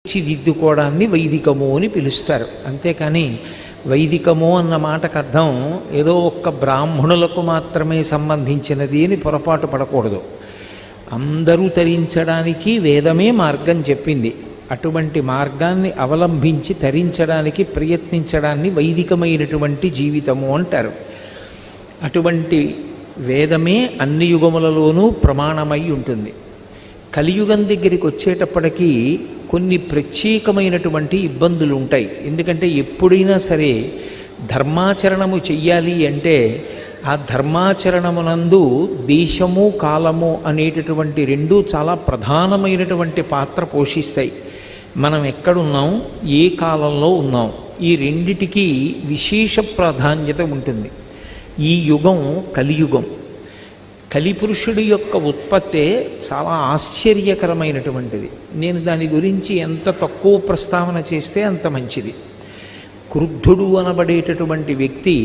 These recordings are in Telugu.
తీర్చిదిద్దుకోవడాన్ని వైదికము అని పిలుస్తారు. అంతేకాని వైదికము అన్న మాటకు అర్థం ఏదో ఒక్క బ్రాహ్మణులకు మాత్రమే సంబంధించినది అని పొరపాటు పడకూడదు. అందరూ తరించడానికి వేదమే మార్గం చెప్పింది. అటువంటి మార్గాన్ని అవలంబించి తరించడానికి ప్రయత్నించడాన్ని వైదికమైనటువంటి జీవితము అంటారు. అటువంటి వేదమే అన్ని యుగములలోనూ ప్రమాణమై ఉంటుంది. కలియుగం దగ్గరికి వచ్చేటప్పటికీ కొన్ని ప్రత్యేకమైనటువంటి ఇబ్బందులు ఉంటాయి. ఎందుకంటే ఎప్పుడైనా సరే ధర్మాచరణము చెయ్యాలి అంటే ఆ ధర్మాచరణమునందు దేశము కాలము అనేటటువంటి రెండూ చాలా ప్రధానమైనటువంటి పాత్ర పోషిస్తాయి. మనం ఎక్కడున్నాం, ఏ కాలంలో ఉన్నాం, ఈ రెండిటికి విశేష ప్రాధాన్యత ఉంటుంది. ఈ యుగం కలియుగం. కలిపురుషుడి యొక్క ఉత్పత్తే చాలా ఆశ్చర్యకరమైనటువంటిది. నేను దాని గురించి ఎంత తక్కువ ప్రస్తావన చేస్తే అంత మంచిది. క్రుద్ధుడు అనబడేటటువంటి వ్యక్తి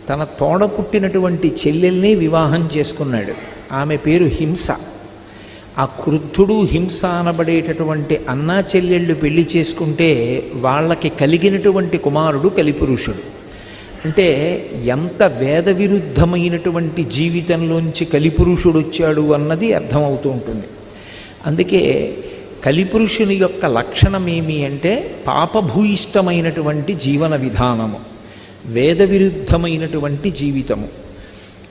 తన తోడ పుట్టినటువంటి చెల్లెల్ని వివాహం చేసుకున్నాడు. ఆమె పేరు హింస. ఆ క్రుద్ధుడు హింస అనబడేటటువంటి అన్నా చెల్లెళ్ళు పెళ్లి చేసుకుంటే వాళ్ళకి కలిగినటువంటి కుమారుడు కలిపురుషుడు. అంటే ఎంత వేద విరుద్ధమైనటువంటి జీవితంలోంచి కలిపురుషుడు వచ్చాడు అన్నది అర్థమవుతూ ఉంటుంది. అందుకే కలిపురుషుని యొక్క లక్షణం ఏమి అంటే పాపభూయిష్టమైనటువంటి జీవన విధానము, వేద విరుద్ధమైనటువంటి జీవితము.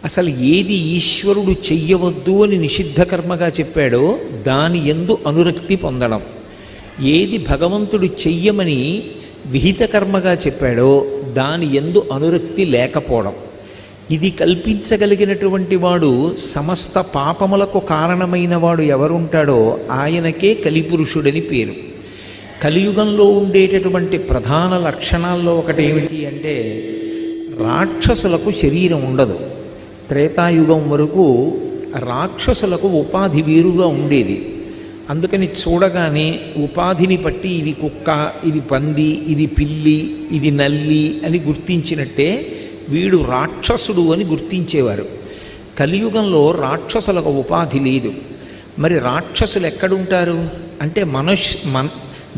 అసలు ఏది ఈశ్వరుడు చెయ్యవద్దు అని నిషిద్ధ కర్మగా చెప్పాడో దాని యందు అనురక్తి పొందడం, ఏది భగవంతుడు చెయ్యమని విహిత కర్మగా చెప్పాడో దాని యందు అనురక్తి లేకపోవడం, ఇది కల్పించగలిగినటువంటి వాడు సమస్త పాపములకు కారణమైన వాడు ఎవరుంటాడో ఆయనకే కలిపురుషుడని పేరు. కలియుగంలో ఉండేటటువంటి ప్రధాన లక్షణాల్లో ఒకటి ఏమిటి అంటే రాక్షసులకు శరీరం ఉండదు. త్రేతాయుగం వరకు రాక్షసులకు ఉపాధి వేరుగా ఉండేది. అందుకని చూడగానే ఉపాధిని బట్టి ఇది కుక్క, ఇది పంది, ఇది పిల్లి, ఇది నల్లి అని గుర్తించినట్టే వీడు రాక్షసుడు అని గుర్తించేవారు. కలియుగంలో రాక్షసులకు ఉపాధి లేదు. మరి రాక్షసులు ఎక్కడుంటారు అంటే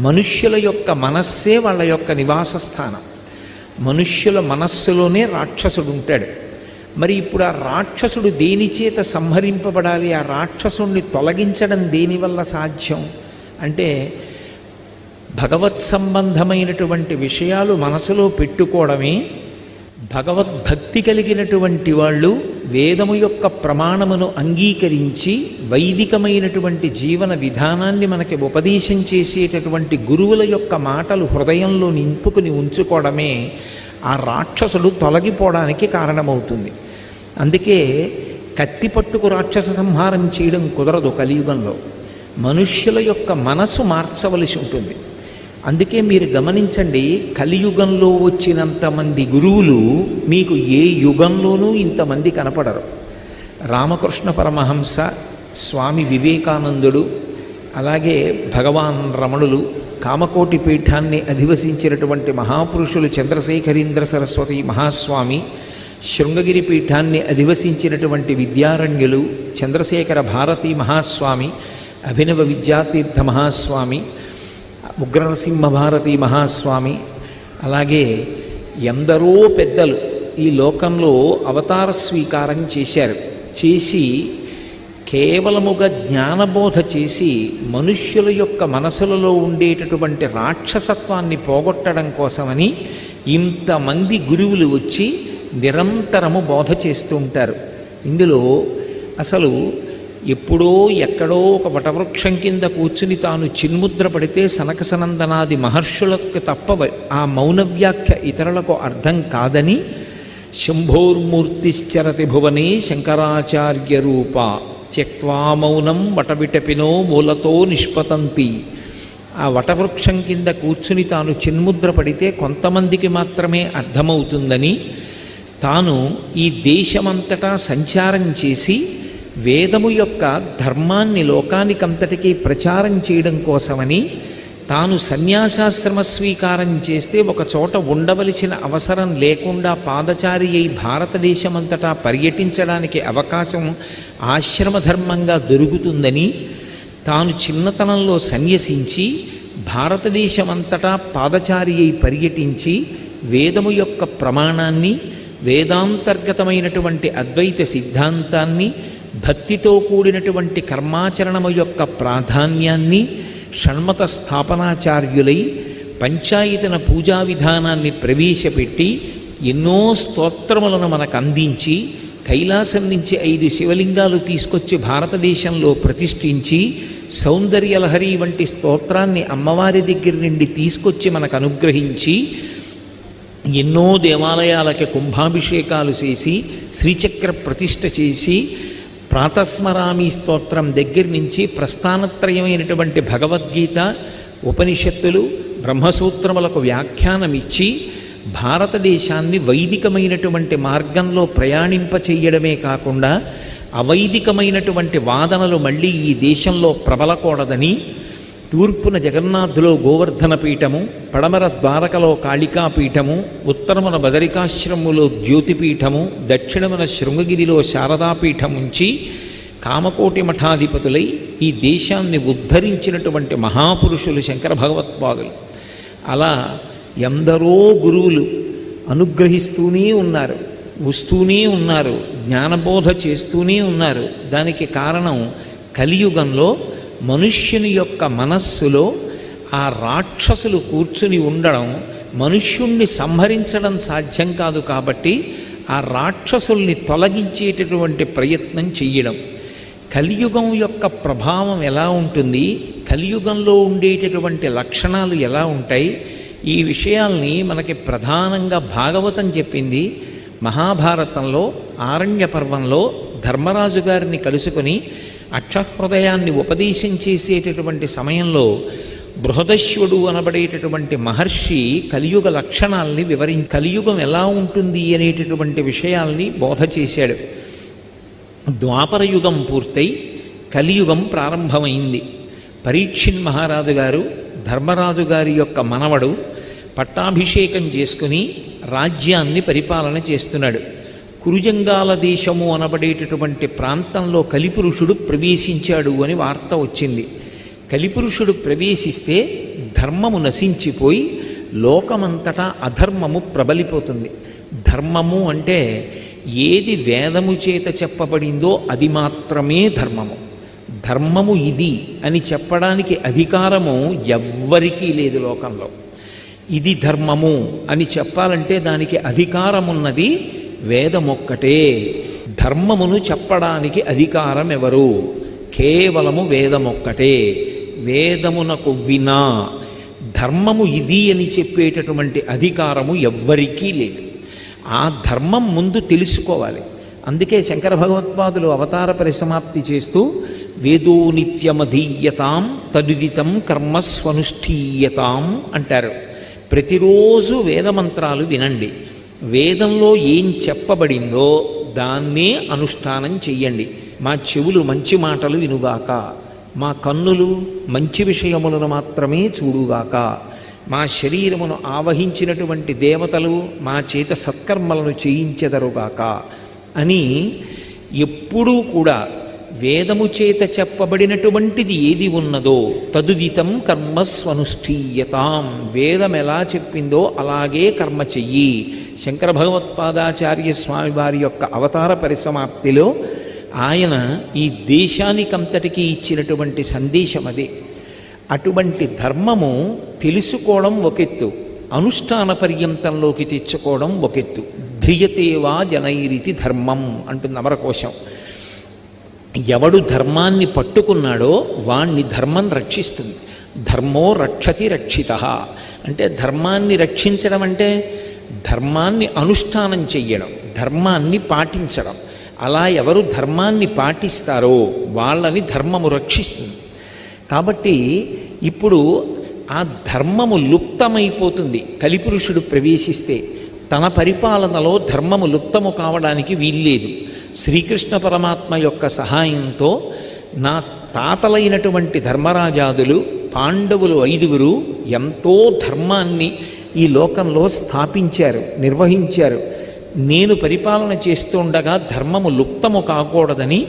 మనుష్యుల యొక్క మనస్సే వాళ్ళ యొక్క నివాస స్థానం. మనుష్యుల మనస్సులోనే రాక్షసుడు ఉంటాడు. మరి ఇప్పుడు ఆ రాక్షసుడు దేని చేత సంహరింపబడాలి? ఆ రాక్షసుణ్ణి తొలగించడం దేనివల్ల సాధ్యం అంటే భగవత్ సంబంధమైనటువంటి విషయాలు మనసులో పెట్టుకోవడమే. భగవద్భక్తి కలిగినటువంటి వాళ్ళు వేదము యొక్క ప్రమాణమును అంగీకరించి వైదికమైనటువంటి జీవన విధానాన్ని మనకి ఉపదేశం చేసేటటువంటి గురువుల యొక్క మాటలు హృదయంలో నింపుకుని ఉంచుకోవడమే ఆ రాక్షసుడు తొలగిపోవడానికి కారణమవుతుంది. అందుకే కత్తి పట్టుకు రాక్షస సంహారం చేయడం కుదరదు. కలియుగంలో మనుష్యుల యొక్క మనసు మార్చవలసి ఉంటుంది. అందుకే మీరు గమనించండి, కలియుగంలో వచ్చినంతమంది గురువులు మీకు ఏ యుగంలోనూ ఇంతమంది కనపడరు. రామకృష్ణ పరమహంస, స్వామి వివేకానందుడు, అలాగే భగవాన్ రమణులు, కామకోటి పీఠాన్ని అధివసించినటువంటి మహాపురుషులు చంద్రశేఖరీంద్ర సరస్వతి మహాస్వామి, శృంగగిరి పీఠాన్ని అధివసించినటువంటి విద్యారణ్యులు చంద్రశేఖర భారతీ మహాస్వామి, అభినవ విద్యాతీర్థ మహాస్వామి, ఉగ్రనరసింహ భారతీ మహాస్వామి, అలాగే ఎందరో పెద్దలు ఈ లోకంలో అవతార స్వీకారం చేశారు. చేసి కేవలముగా జ్ఞానబోధ చేసి మనుష్యుల యొక్క మనసులలో ఉండేటటువంటి రాక్షసత్వాన్ని పోగొట్టడం కోసమని ఇంతమంది గురువులు వచ్చి నిరంతరము బోధ చేస్తూ ఉంటారు. ఇందులో అసలు ఎప్పుడో ఎక్కడో ఒక వటవృక్షం కింద కూర్చుని తాను చిన్ముద్ర పడితే సనకసనందనాది మహర్షులకు తప్ప ఆ మౌన వ్యాఖ్య ఇతరులకు అర్థం కాదని శంభోర్మూర్తిశ్చరతి భువనే శంకరాచార్య రూప త్యక్వా మౌనం వటవిటపినో మూలతో నిష్పతంతి. ఆ వటవృక్షం కింద కూర్చుని తాను చిన్ముద్ర పడితే కొంతమందికి మాత్రమే అర్థమవుతుందని తాను ఈ దేశమంతటా సంచారం చేసి వేదము యొక్క ధర్మాన్ని లోకానికంతటికీ ప్రచారం చేయడం కోసమని తాను సన్యాసాశ్రమ స్వీకారం చేస్తే ఒక చోట ఉండవలసిన అవసరం లేకుండా పాదచారి అయి భారతదేశమంతటా పర్యటించడానికి అవకాశం ఆశ్రమధర్మంగా దొరుకుతుందని తాను చిన్నతనంలో సన్యసించి భారతదేశమంతటా పాదచారి అయి పర్యటించి వేదము యొక్క ప్రమాణాన్ని, వేదాంతర్గతమైనటువంటి అద్వైత సిద్ధాంతాన్ని, భక్తితో కూడినటువంటి కర్మాచరణము యొక్క ప్రాధాన్యాన్ని, షణ్మత స్థాపనాచార్యులై పంచాయతన పూజా విధానాన్ని ప్రవేశపెట్టి ఎన్నో స్తోత్రములను మనకు అందించి, కైలాసం నుంచి 5 శివలింగాలు తీసుకొచ్చి భారతదేశంలో ప్రతిష్ఠించి, సౌందర్యలహరి వంటి స్తోత్రాన్ని అమ్మవారి దగ్గర నుండి తీసుకొచ్చి మనకు అనుగ్రహించి, ఎన్నో దేవాలయాలకి కుంభాభిషేకాలు చేసి, శ్రీచక్ర ప్రతిష్ఠ చేసి, ప్రాతస్మరామి స్తోత్రం దగ్గర నుంచి ప్రస్థానత్రయమైనటువంటి భగవద్గీత, ఉపనిషత్తులు, బ్రహ్మసూత్రములకు వ్యాఖ్యానమిచ్చి భారతదేశాన్ని వైదికమైనటువంటి మార్గంలో ప్రయాణింపచేయడమే కాకుండా అవైదికమైనటువంటి వాదనలు మళ్ళీ ఈ దేశంలో ప్రబలకూడదని తూర్పున జగన్నాథులో గోవర్ధన పీఠము, పడమర ద్వారకలో కాళికాపీఠము, ఉత్తరమున బదరికాశ్రములో జ్యోతిపీఠము, దక్షిణమున శృంగగిరిలో శారదాపీఠం ఉంచి కామకోటి మఠాధిపతులై ఈ దేశాన్ని ఉద్ధరించినటువంటి మహాపురుషులు శంకర భగవత్పాదులు. అలా ఎందరో గురువులు అనుగ్రహిస్తూనే ఉన్నారు, వస్తూనే ఉన్నారు, జ్ఞానబోధ చేస్తూనే ఉన్నారు. దానికి కారణం కలియుగంలో మనుష్యుని యొక్క మనస్సులో ఆ రాక్షసులు కూర్చుని ఉండడం, మనుష్యుణ్ణి సంహరించడం సాధ్యం కాదు కాబట్టి ఆ రాక్షసుల్ని తొలగించేటటువంటి ప్రయత్నం చెయ్యడం. కలియుగం యొక్క ప్రభావం ఎలా ఉంటుంది, కలియుగంలో ఉండేటటువంటి లక్షణాలు ఎలా ఉంటాయి, ఈ విషయాల్ని మనకి ప్రధానంగా భాగవతం చెప్పింది. మహాభారతంలో ఆరణ్య పర్వంలో ధర్మరాజు గారిని కలుసుకొని అక్షహృదయాన్ని ఉపదేశం చేసేటటువంటి సమయంలో బృహదశ్వుడు అనబడేటటువంటి మహర్షి కలియుగ లక్షణాల్ని కలియుగం ఎలా ఉంటుంది అనేటటువంటి విషయాల్ని బోధ చేశాడు. ద్వాపరయుగం పూర్తయి కలియుగం ప్రారంభమైంది. పరీక్షిన్ మహారాజు గారు ధర్మరాజు గారి యొక్క మనవడు పట్టాభిషేకం చేసుకుని రాజ్యాన్ని పరిపాలన చేస్తున్నాడు. కురుజంగాల దేశము అనబడేటటువంటి ప్రాంతంలో కలిపురుషుడు ప్రవేశించాడు అని వార్త వచ్చింది. కలిపురుషుడు ప్రవేశిస్తే ధర్మము నశించిపోయి లోకమంతటా అధర్మము ప్రబలిపోతుంది. ధర్మము అంటే ఏది వేదము చేత చెప్పబడిందో అది మాత్రమే ధర్మము. ధర్మము ఇది అని చెప్పడానికి అధికారము ఎవ్వరికీ లేదు లోకంలో. ఇది ధర్మము అని చెప్పాలంటే దానికి అధికారమున్నది వేదమొక్కటే. ధర్మమును చెప్పడానికి అధికారం ఎవరు? కేవలము వేదమొక్కటే. వేదమునకు వినా ధర్మము ఇది అని చెప్పేటటువంటి అధికారము ఎవ్వరికీ లేదు. ఆ ధర్మం ముందు తెలుసుకోవాలి. అందుకే శంకర భగవత్పాదులు అవతార పరిసమాప్తి చేస్తూ వేదో నిత్యమధీయతాం తదుదితం కర్మస్వనుష్ఠీయతాం అంటారు. ప్రతిరోజు వేదమంత్రాలు వినండి. వేదంలో ఏం చెప్పబడిందో దాన్నే అనుష్ఠానం చెయ్యండి. మా చెవులు మంచి మాటలు వినుగాక, మా కన్నులు మంచి విషయములను మాత్రమే చూడుగాక, మా శరీరమును ఆవహించినటువంటి దేవతలు మా చేత సత్కర్మలను చేయించెదరుగాక అని ఎప్పుడూ కూడా వేదము చేత చెప్పబడినటువంటిది ఏది ఉన్నదో తదుదితం కర్మస్వనుష్ఠీయతాం, వేదం ఎలా చెప్పిందో అలాగే కర్మ చెయ్యి. శంకర భగవత్పాదాచార్య స్వామి వారి యొక్క అవతార పరిసమాప్తిలో ఆయన ఈ దేశానికంతటికీ ఇచ్చినటువంటి సందేశం అదే. అటువంటి ధర్మము తెలుసుకోవడం ఒకెత్తు, అనుష్ఠాన పర్యంతంలోకి తెచ్చుకోవడం ఒకెత్తు. ధ్రియతేవా జనైరితి ధర్మం అంటుంది అమరకోశం. ఎవడు ధర్మాన్ని పట్టుకున్నాడో వాణ్ణి ధర్మం రక్షిస్తుంది. ధర్మో రక్షతి రక్షితః అంటే ధర్మాన్ని రక్షించడం అంటే ధర్మాన్ని అనుష్ఠానం చెయ్యడం, ధర్మాన్ని పాటించడం. అలా ఎవరు ధర్మాన్ని పాటిస్తారో వాళ్ళని ధర్మము రక్షిస్తుంది. కాబట్టి ఇప్పుడు ఆ ధర్మము లుప్తమైపోతుంది. కలిపురుషుడు ప్రవేశిస్తే తన పరిపాలనలో ధర్మము లుప్తము కావడానికి వీల్లేదు. శ్రీకృష్ణ పరమాత్మ యొక్క సహాయంతో నా తాతలైనటువంటి ధర్మరాజాదులు, పాండవులు 5 ఎంతో ధర్మాన్ని ఈ లోకంలో స్థాపించారు, నిర్వహించారు. నేను పరిపాలన చేస్తుండగా ధర్మము లుప్తము కాకూడదని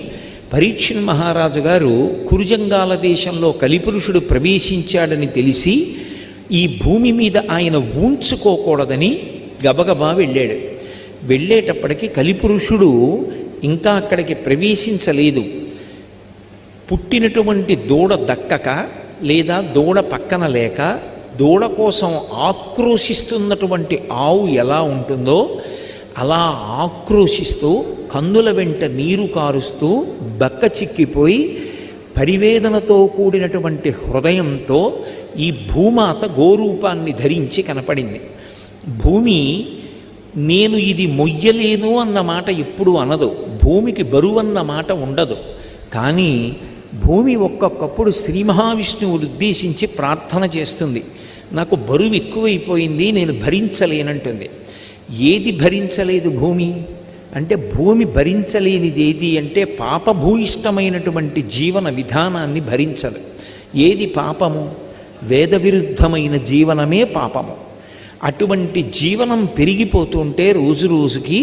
పరీక్షణ్ మహారాజు గారు కురుజంగాల దేశంలో కలిపురుషుడు ప్రవేశించాడని తెలిసి ఈ భూమి మీద ఆయన ఊంచుకోకూడదని గబగబా వెళ్ళాడు. వెళ్ళేటప్పటికి కలిపురుషుడు ఇంకా అక్కడికి ప్రవేశించలేదు. పుట్టినటువంటి దూడ దక్కక లేదా దూడ పక్కన లేక దూడ కోసం ఆక్రోశిస్తున్నటువంటి ఆవు ఎలా ఉంటుందో అలా ఆక్రోశిస్తూ కన్నుల వెంట నీరు కారుస్తూ బక్క చిక్కిపోయి పరివేదనతో కూడినటువంటి హృదయంతో ఈ భూమాత గోరూపాన్ని ధరించి కనపడింది. భూమి నేను ఇది మొయ్యలేను అన్న మాట ఎప్పుడు అనదు, భూమికి బరువన్న మాట ఉండదు. కానీ భూమి ఒక్కొక్కప్పుడు శ్రీ మహావిష్ణువుని ఉద్దేశించి ప్రార్థన చేస్తుంది, నాకు బరువు ఎక్కువైపోయింది, నేను భరించలేనంటుంది. ఏది భరించలేదు భూమి అంటే, భూమి భరించలేనిది ఏది అంటే పాపభూయిష్టమైనటువంటి జీవన విధానాన్ని భరించదు. ఏది పాపము? వేద విరుద్ధమైన జీవనమే పాపము. అటువంటి జీవనం పెరిగిపోతుంటే రోజు రోజుకి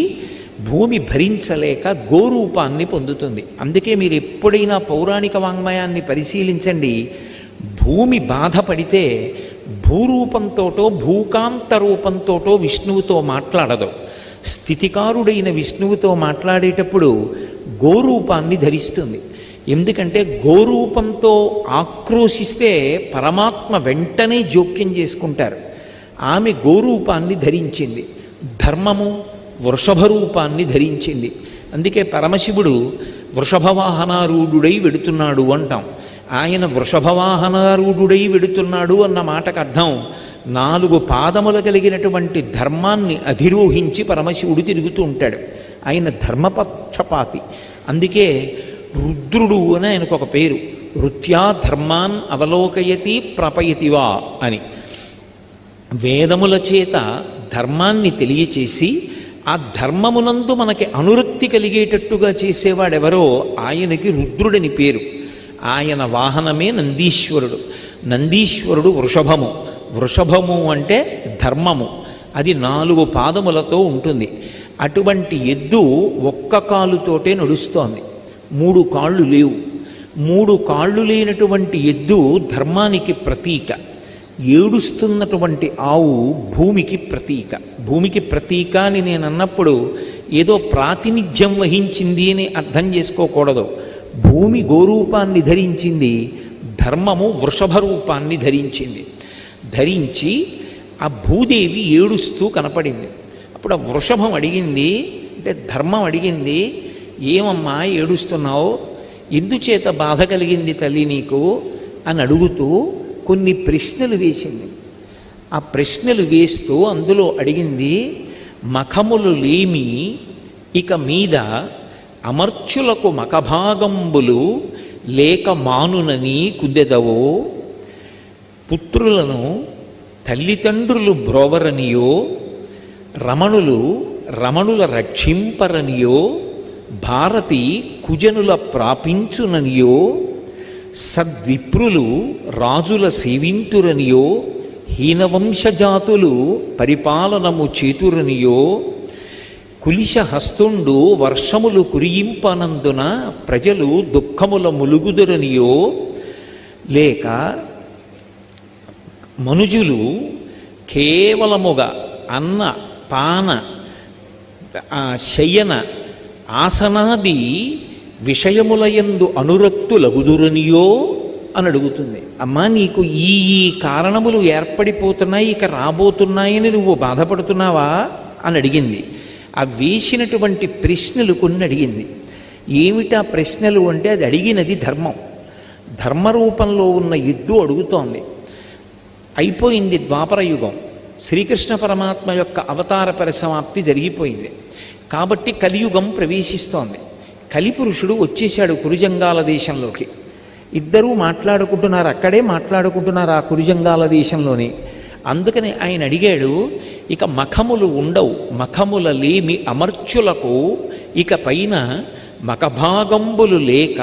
భూమి భరించలేక గోరూపాన్ని పొందుతుంది. అందుకే మీరు ఎప్పుడైనా పౌరాణిక వాంగ్మయాన్ని పరిశీలించండి, భూమి బాధపడితే భూరూపంతోటో భూకాంత రూపంతోటో విష్ణువుతో మాట్లాడదు. స్థితికారుడైన విష్ణువుతో మాట్లాడేటప్పుడు గోరూపాన్ని ధరిస్తుంది. ఎందుకంటే గోరూపంతో ఆక్రోశిస్తే పరమాత్మ వెంటనే జోక్యం చేసుకుంటారు. ఆమె గోరూపాన్ని ధరించింది. ధర్మము వృషభ రూపాన్ని ధరించింది. అందుకే పరమశివుడు వృషభవాహనారూఢుడై వెడుతున్నాడు అంటాం. ఆయన వృషభవాహనారూఢుడై వెడుతున్నాడు అన్న మాటకు అర్థం 4 పాదములు కలిగినటువంటి ధర్మాన్ని అధిరోహించి పరమశివుడు తిరుగుతూ ఉంటాడు. ఆయన ధర్మపక్షపాతి. అందుకే రుద్రుడు అని ఆయనకు ఒక పేరు. రుత్యా ధర్మాన్ అవలోకయతి ప్రపయతివా అని. వేదముల చేత ధర్మాన్ని తెలియచేసి ఆ ధర్మమునందు మనకి అనురక్తి కలిగేటట్టుగా చేసేవాడెవరో ఆయనకి రుద్రుడని పేరు. ఆయన వాహనమే నందీశ్వరుడు. నందీశ్వరుడు వృషభము. వృషభము అంటే ధర్మము. అది 4 పాదములతో ఉంటుంది. అటువంటి ఎద్దు ఒక్క కాలుతోటే నడుస్తోంది, 3 కాళ్ళు లేవు. 3 కాళ్ళు లేనటువంటి ఎద్దు ధర్మానికి ప్రతీక. ఏడుస్తున్నటువంటి ఆవు భూమికి ప్రతీక. భూమికి ప్రతీక అని నేను అన్నప్పుడు ఏదో ప్రాతినిధ్యం వహించింది అని అర్థం చేసుకోకూడదు. భూమి గోరూపాన్ని ధరించింది, ధర్మము వృషభ రూపాన్ని ధరించింది. ధరించి ఆ భూదేవి ఏడుస్తూ కనపడింది. అప్పుడు ఆ వృషభం అడిగింది, అంటే ధర్మం అడిగింది, ఏమమ్మా ఏడుస్తున్నావు, ఎందుచేత బాధ కలిగింది తల్లి నీకు అని అడుగుతూ కొన్ని ప్రశ్నలు వేసింది. ఆ ప్రశ్నలు వేస్తూ అందులో అడిగింది, మఖములు లేమి ఇక మీద అమర్చులకు మఖభాగంబులు లేక మానునని కుందెదవో, పుత్రులను తల్లిదండ్రులు బ్రోవరనియో, రమణుల రక్షింపరనియో, భారతి కుజనుల ప్రాపించుననియో, సద్విప్రులు రాజుల సేవింతురనియో, హీనవంశజాతులు పరిపాలనము చేతురనియో, కులిశ హస్తుండు వర్షములు కురియింపనందున ప్రజలు దుఃఖముల ములుగుదురనియో, లేక మనుజులు కేవలముగా అన్న పాన శయన ఆసనాది విషయములయందు అనురక్తులగుదురనియో అని అడుగుతుంది. అమ్మా, నీకు ఈ కారణములు ఏర్పడిపోతున్నాయి, ఇక రాబోతున్నాయని నువ్వు బాధపడుతున్నావా అని అడిగింది. ఆ వేసినటువంటి ప్రశ్నలు కొన్ని అడిగింది. ఏమిటా ప్రశ్నలు అంటే, అది అడిగినది ధర్మం. ధర్మరూపంలో ఉన్న ఎద్దు అడుగుతోంది. అయిపోయింది ద్వాపరయుగం, శ్రీకృష్ణ పరమాత్మ యొక్క అవతార పరిసమాప్తి జరిగిపోయింది. కాబట్టి కలియుగం ప్రవేశిస్తోంది. కలిపురుషుడు వచ్చేశాడు కురుజంగాల దేశంలోకి. ఇద్దరూ మాట్లాడుకుంటున్నారు, అక్కడే మాట్లాడుకుంటున్నారు ఆ కురుజంగాల దేశంలోనే. అందుకని ఆయన అడిగాడు, ఇక మఖములు ఉండవు, మఖముల లేమి అమర్చులకు ఇక పైన మఖభాగంబులు లేక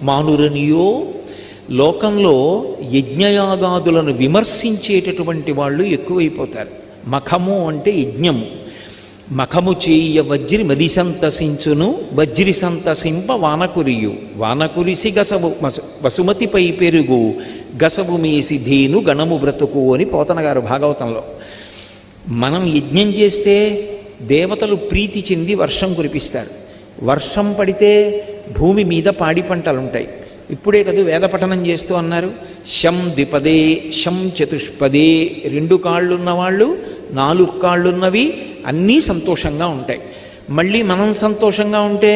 మానురనియో. లోకంలో యజ్ఞయాగాదులను విమర్శించేటటువంటి వాళ్ళు ఎక్కువైపోతారు. మఖము అంటే యజ్ఞము. మఖము చేయ వజ్రి మది సంతసించును వజ్రి సంతసింప వానకురియు వానకురిసి గసవు వసుమతిపై పెరుగు గసవు మేసి ధేను గణము బ్రతుకు అని పోతన గారు భాగవతంలో. మనం యజ్ఞం చేస్తే దేవతలు ప్రీతి చెంది వర్షం కురిపిస్తారు. వర్షం పడితే భూమి మీద పాడి పంటలుంటాయి. ఇప్పుడే కదా వేద పఠనం చేస్తూ అన్నారు, శం ద్విపదే శం చతుష్పదే, 2 కాళ్ళున్నవాళ్ళు 4 కాళ్ళున్నవి అన్నీ సంతోషంగా ఉంటాయి. మళ్ళీ మనం సంతోషంగా ఉంటే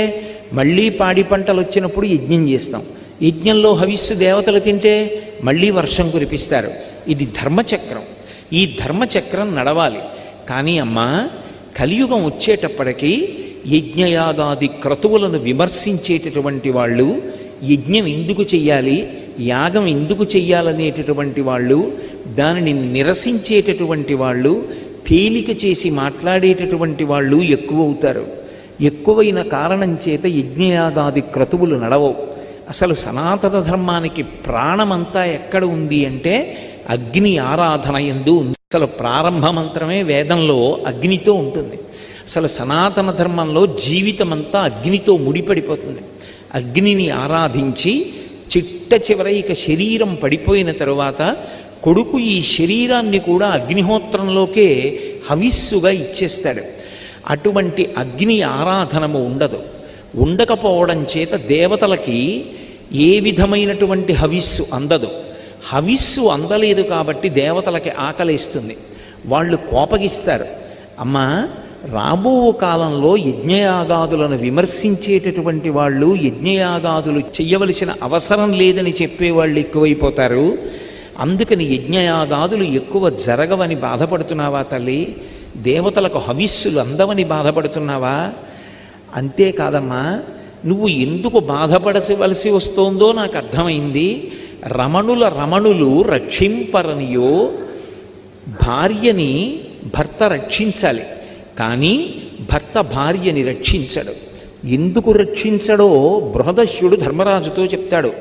మళ్ళీ పాడి పంటలు వచ్చినప్పుడు యజ్ఞం చేస్తాం. యజ్ఞంలో హవిస్సు దేవతలు తింటే మళ్ళీ వర్షం కురిపిస్తారు. ఇది ధర్మచక్రం. ఈ ధర్మచక్రం నడవాలి. కానీ అమ్మా, కలియుగం వచ్చేటప్పటికీ యజ్ఞయాగాది క్రతువులను విమర్శించేటటువంటి వాళ్ళు, యజ్ఞం ఎందుకు చెయ్యాలి, యాగం ఎందుకు చెయ్యాలనేటటువంటి వాళ్ళు, దానిని నిరసించేటటువంటి వాళ్ళు, తేలిక చేసి మాట్లాడేటటువంటి వాళ్ళు ఎక్కువ అవుతారు. ఎక్కువైన కారణం చేత యజ్ఞయాగాది క్రతువులు నడవవు. అసలు సనాతన ధర్మానికి ప్రాణమంతా ఎక్కడ ఉంది అంటే అగ్ని ఆరాధన యందు ఉంది. అసలు ప్రారంభ మంత్రమే వేదంలో అగ్నితో ఉంటుంది. అసలు సనాతన ధర్మంలో జీవితమంతా అగ్నితో ముడిపడిపోతుంది. అగ్నిని ఆరాధించి చిట్ట చివర ఇక శరీరం పడిపోయిన తరువాత కొడుకు ఈ శరీరాన్ని కూడా అగ్నిహోత్రంలోకే హవిస్సుగా ఇచ్చేస్తాడు. అటువంటి అగ్ని ఆరాధనము ఉండదు. ఉండకపోవడం చేత దేవతలకి ఏ విధమైనటువంటి హవిస్సు అందదు. హవిస్సు అందలేదు కాబట్టి దేవతలకి ఆకలిస్తుంది. వాళ్ళు కోపగిస్తారు. అమ్మా, రాబో కాలంలో యజ్ఞయాగాదులను విమర్శించేటటువంటి వాళ్ళు, యజ్ఞయాగాదులు చెయ్యవలసిన అవసరం లేదని చెప్పేవాళ్ళు ఎక్కువైపోతారు. అందుకని యజ్ఞయాగాదులు ఎక్కువ జరగవని బాధపడుతున్నావా తల్లి? దేవతలకు హవిస్సులు అందవని బాధపడుతున్నావా? అంతేకాదమ్మా, నువ్వు ఎందుకు బాధపడవలసి వస్తోందో నాకు అర్థమైంది. రమణులు రక్షింపరనియో, భార్యని భర్త రక్షించాలి, కానీ భర్త భార్యని రక్షించడు. ఎందుకు రక్షించడో బృహదశ్యుడు ధర్మరాజుతో చెప్తాడు.